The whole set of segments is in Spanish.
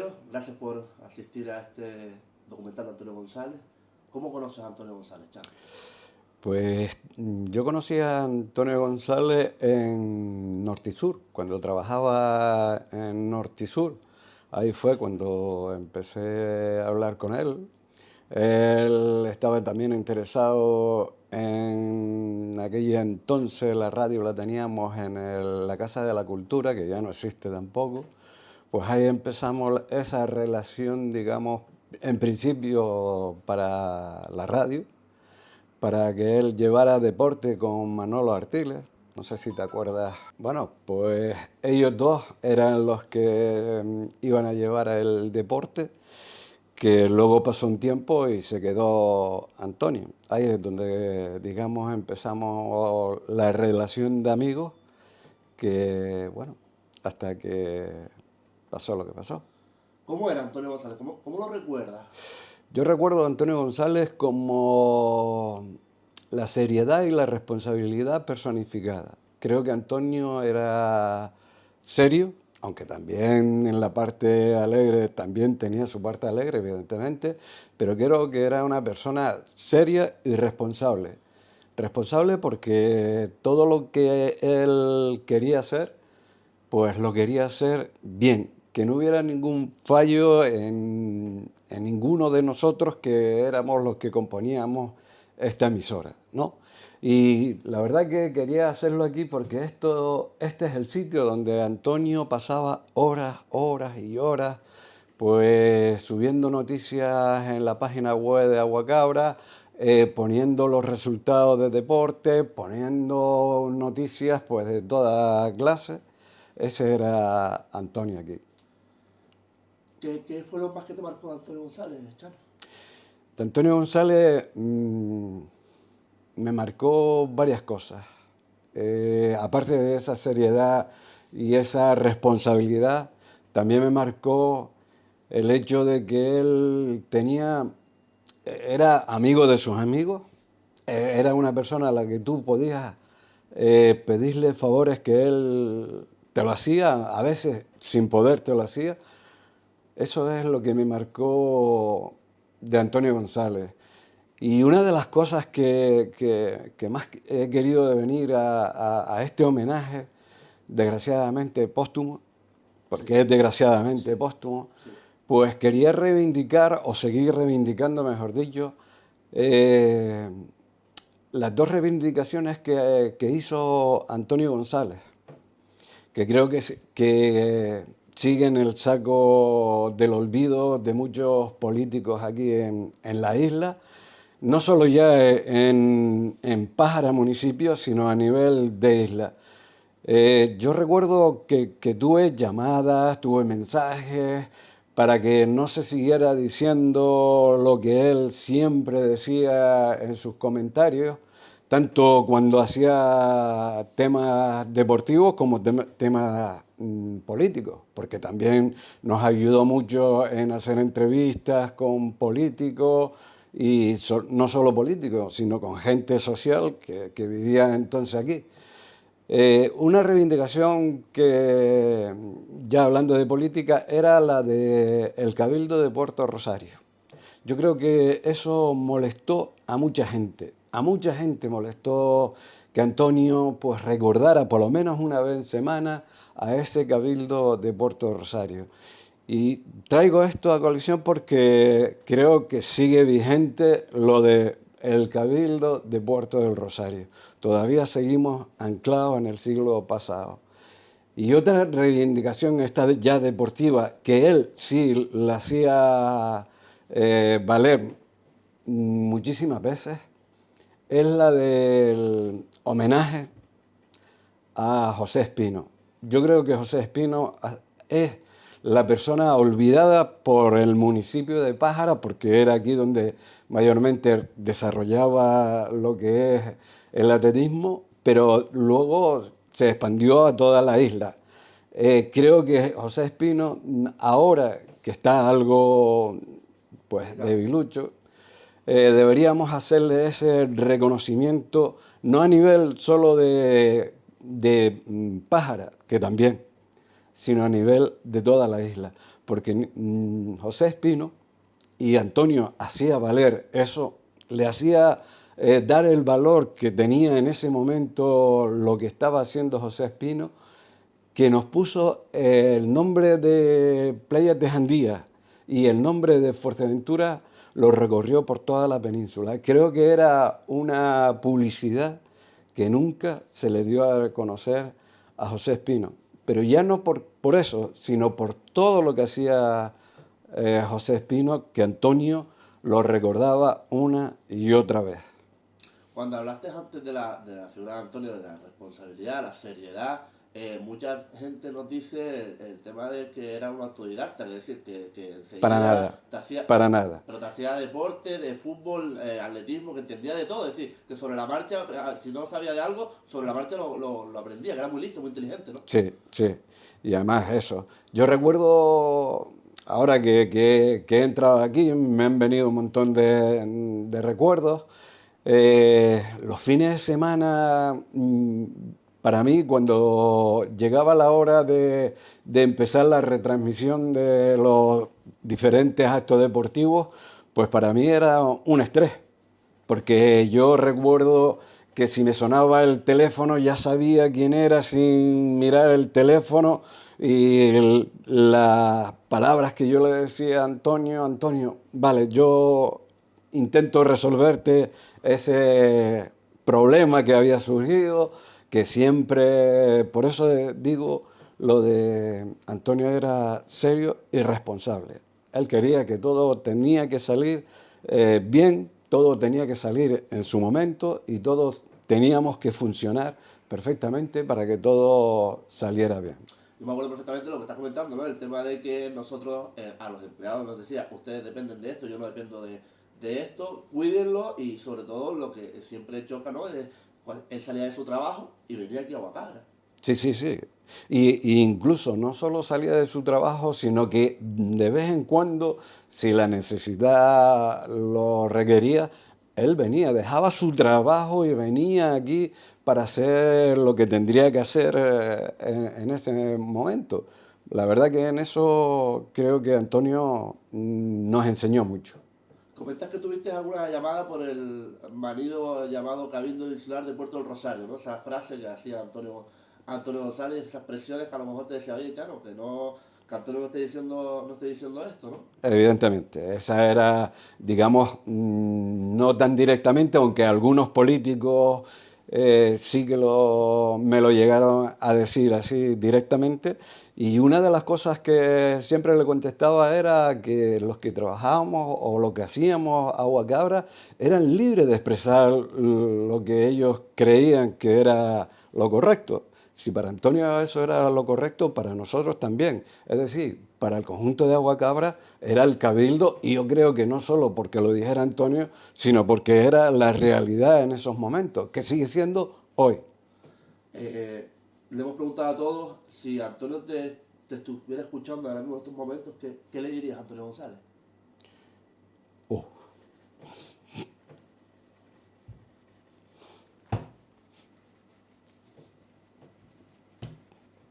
primero, gracias por asistir a este documental de Antonio González. ¿Cómo conoces a Antonio González, Chano? Pues yo conocí a Antonio González en Nortisur, cuando trabajaba en Nortisur. Ahí fue cuando empecé a hablar con él. Él estaba también interesado en aquella entonces, la radio la teníamos en la Casa de la Cultura, que ya no existe tampoco. Pues ahí empezamos esa relación, digamos, en principio para la radio, para que él llevara deporte con Manolo Artiles. No sé si te acuerdas. Bueno, pues ellos dos eran los que iban a llevar el deporte, que luego pasó un tiempo y se quedó Antonio. Ahí es donde, digamos, empezamos la relación de amigos, que, bueno, hasta que pasó lo que pasó. ¿Cómo era Antonio González? ¿Cómo lo recuerdas? Yo recuerdo a Antonio González como la seriedad y la responsabilidad personificada. Creo que Antonio era serio, aunque también en la parte alegre, también tenía su parte alegre, evidentemente, pero creo que era una persona seria y responsable. Responsable porque todo lo que él quería hacer, pues lo quería hacer bien, que no hubiera ningún fallo en ninguno de nosotros que éramos los que componíamos esta emisora, ¿no? Y la verdad que quería hacerlo aquí porque este es el sitio donde Antonio pasaba horas, horas y horas, pues subiendo noticias en la página web de Aguacabra, poniendo los resultados de deporte, poniendo noticias pues de toda clase. Ese era Antonio aquí. ¿Qué fue lo más que te marcó de Antonio González, Chano? De Antonio González me marcó varias cosas. Aparte de esa seriedad y esa responsabilidad, también me marcó el hecho de que él era amigo de sus amigos, era una persona a la que tú podías pedirle favores que él te lo hacía, a veces sin poder te lo hacía. Eso es lo que me marcó de Antonio González. Y una de las cosas que más he querido de venir a este homenaje, desgraciadamente póstumo, porque es desgraciadamente póstumo, pues quería reivindicar, o seguir reivindicando, mejor dicho, eh, las dos reivindicaciones que hizo Antonio González, que creo que siguen el saco del olvido de muchos políticos aquí en la isla, no solo ya en Pájara municipio, sino a nivel de isla. Yo recuerdo que tuve llamadas, tuve mensajes para que no se siguiera diciendo lo que él siempre decía en sus comentarios, tanto cuando hacía temas deportivos como temas políticos, porque también nos ayudó mucho en hacer entrevistas con políticos, y no solo políticos, sino con gente social que vivía entonces aquí. Una reivindicación que, ya hablando de política, era la del Cabildo de Puerto Rosario. Yo creo que eso molestó a mucha gente. A mucha gente molestó que Antonio pues recordara por lo menos una vez en semana a ese Cabildo de Puerto Rosario. Y traigo esto a colación porque creo que sigue vigente lo de el Cabildo de Puerto del Rosario. Todavía seguimos anclados en el siglo pasado. Y otra reivindicación, esta ya deportiva, que él sí la hacía valer muchísimas veces, es la del homenaje a José Espino. Yo creo que José Espino es la persona olvidada por el municipio de Pájara, porque era aquí donde mayormente desarrollaba lo que es el atletismo, pero luego se expandió a toda la isla. Creo que José Espino, ahora que está algo pues debilucho, deberíamos hacerle ese reconocimiento, no a nivel solo de Pájara, que también, sino a nivel de toda la isla. Porque José Espino y Antonio hacía valer eso, le hacía dar el valor que tenía en ese momento lo que estaba haciendo José Espino, que nos puso el nombre de Playas de Jandía y el nombre de Fuerteventura lo recorrió por toda la península. Creo que era una publicidad que nunca se le dio a reconocer a José Espino, pero ya no por eso, sino por todo lo que hacía José Espino, que Antonio lo recordaba una y otra vez. Cuando hablaste antes de la figura de Antonio, de la responsabilidad, la seriedad, mucha gente nos dice el tema de que era un autodidacta, es decir, que enseguida Para nada, te hacía, para nada. pero te hacía deporte, de fútbol, atletismo, que entendía de todo, es decir, que sobre la marcha, si no sabía de algo, sobre la marcha lo aprendía, que era muy listo, muy inteligente, ¿no? Sí, sí. Y además eso. Yo recuerdo, ahora que he entrado aquí, me han venido un montón de recuerdos. Los fines de semana, para mí, cuando llegaba la hora de empezar la retransmisión de los diferentes actos deportivos, pues para mí era un estrés, porque yo recuerdo que si me sonaba el teléfono ya sabía quién era sin mirar el teléfono, y las palabras que yo le decía a Antonio, Antonio, vale, yo intento resolverte ese problema que había surgido, que siempre, por eso digo, lo de Antonio era serio y responsable. Él quería que todo tenía que salir bien, todo tenía que salir en su momento y todos teníamos que funcionar perfectamente para que todo saliera bien. Yo me acuerdo perfectamente de lo que estás comentando, ¿no? El tema de que nosotros, a los empleados nos decía, ustedes dependen de esto, yo no dependo de esto, cuídenlo, y sobre todo lo que siempre choca, ¿no? Es, pues, él salía de su trabajo y venía aquí a Guacara. Sí, sí, sí. Y incluso no solo salía de su trabajo, sino que de vez en cuando, si la necesidad lo requería, él venía, dejaba su trabajo y venía aquí para hacer lo que tendría que hacer en ese momento. La verdad que en eso creo que Antonio nos enseñó mucho. Comentas que tuviste alguna llamada por el manido llamado Cabildo Insular de Puerto del Rosario, ¿no? Esa frase que hacía Antonio González, esas presiones que a lo mejor te decía, oye, Chano, que Antonio no esté diciendo esto, ¿no? Evidentemente, esa era, digamos, no tan directamente, aunque algunos políticos sí que me lo llegaron a decir así directamente. Y una de las cosas que siempre le contestaba era que los que trabajábamos o lo que hacíamos a Huacabra eran libres de expresar lo que ellos creían que era lo correcto. Si para Antonio eso era lo correcto, para nosotros también. Es decir, para el conjunto de Aguacabra era el cabildo, y yo creo que no solo porque lo dijera Antonio, sino porque era la realidad en esos momentos, que sigue siendo hoy. Le hemos preguntado a todos si Antonio te estuviera escuchando ahora mismo en estos momentos, ¿qué le dirías a Antonio González? Oh.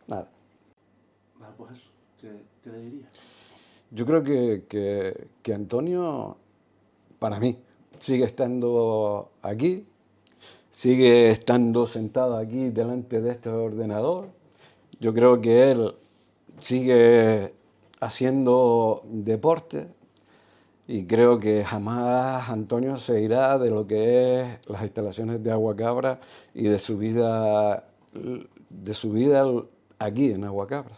Nada. Ah, pues eso, ¿qué le dirías? Yo creo que Antonio, para mí, sigue estando aquí, sigue estando sentado aquí delante de este ordenador. Yo creo que él sigue haciendo deporte, y creo que jamás Antonio se irá de lo que es las instalaciones de Aguacabra y de su vida aquí en Aguacabra.